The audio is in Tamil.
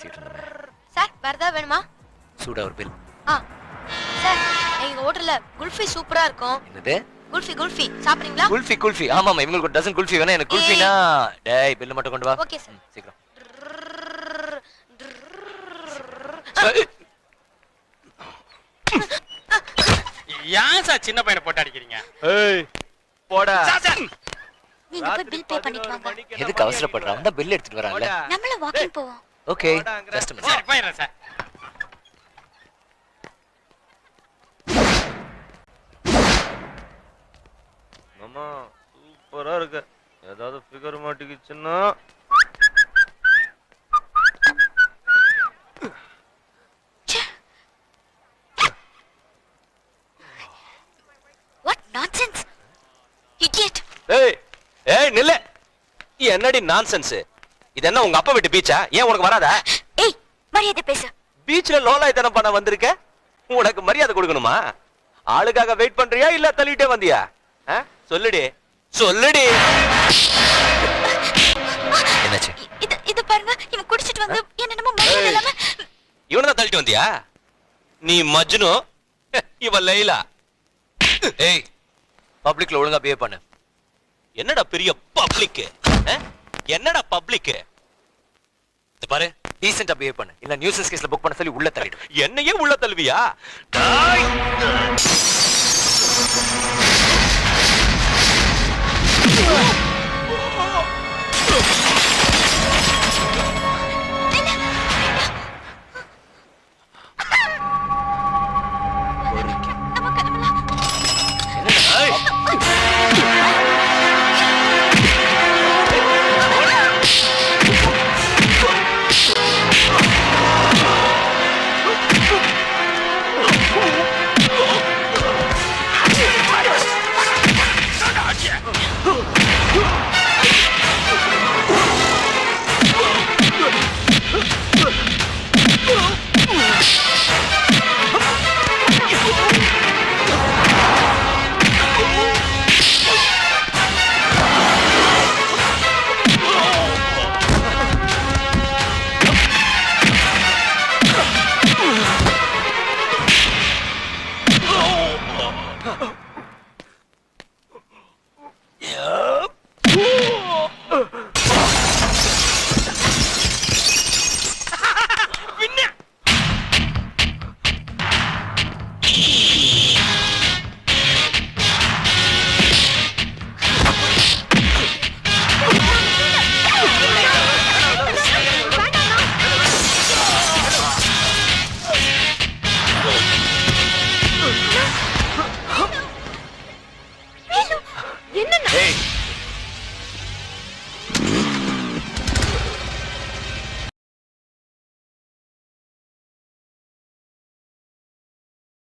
பேசிட்டு இருந்தோமே. சார் வரதா வேணுமா? சூடா ஒரு பில். சார் எங்க ஹோட்டல்ல குல்ஃபி சூப்பரா இருக்கும். என்னது? குல்ஃபி சாப்பிடுறீங்களா? குல்ஃபி ஆமா ஆமா, இவங்களுக்கு ஒரு டசன் குல்ஃபி வேணும். எனக்கு குல்ஃபினா டேய் பில் மட்டும் கொண்டு வா. Okay sir. சீக்கிரம். ஏன் சார் சின்ன பையனை போட்டு அடிக்கிறீங்க? ஏய் போடா. நீங்க போய் பில் பே பண்ணிட்டு வாங்க. எதுக்கு அவசரப்படுற? அந்த பில் எடுத்துட்டு வரான்ல. நம்மள வாக்கிங் போவோம். Okay just minute. சரி போயிரேன் சார். மாமா சூப்பரா இருக்கு. ஏதாவது ஃபிகர் மாட்டிக்கிச்சுன்னா வாட் நான்சென்ஸ் இடியட். ஏய் நில்ல. என்னடி நான்சென்ஸ்? இது என்ன உங்க அப்பா வீட்டு பீச்சா? ஏன் உனக்கு வராதா? ஏய் மரியாதை பேசு. பீச்ல லோலாய்த்தனம் பண்ண வந்திருக்க? உனக்கு மரியாதை கொடுக்கணுமா? ஆளுக்காக வெயிட் பண்றியா இல்ல தள்ளிட்டே வந்தியா? சொல்லுடி சொல்லுடி. என்னாச்சு? இது பாருங்க, இவன் குடிச்சிட்டு வந்து என்னென்னமோ மரியாதை இல்லாம. இவனை தள்ளிட்டு வந்தியா? நீ மஜ்னு, இவ லைலா. ஏய் பப்ளிக்ல ஒழுங்கா பிஹேவ் பண்ணு. என்னடா பெரிய பப்ளிக்? என்னடா பப்ளிக்? பாரு டீசென்ட்டா பிஹேவ் பண்ணு. இல்ல நியூசன்ஸ் கேஸ்ல புக் பண்ண சொல்லி உள்ள தள்ளிடு. என்னையே உள்ள தள்ளுவியா?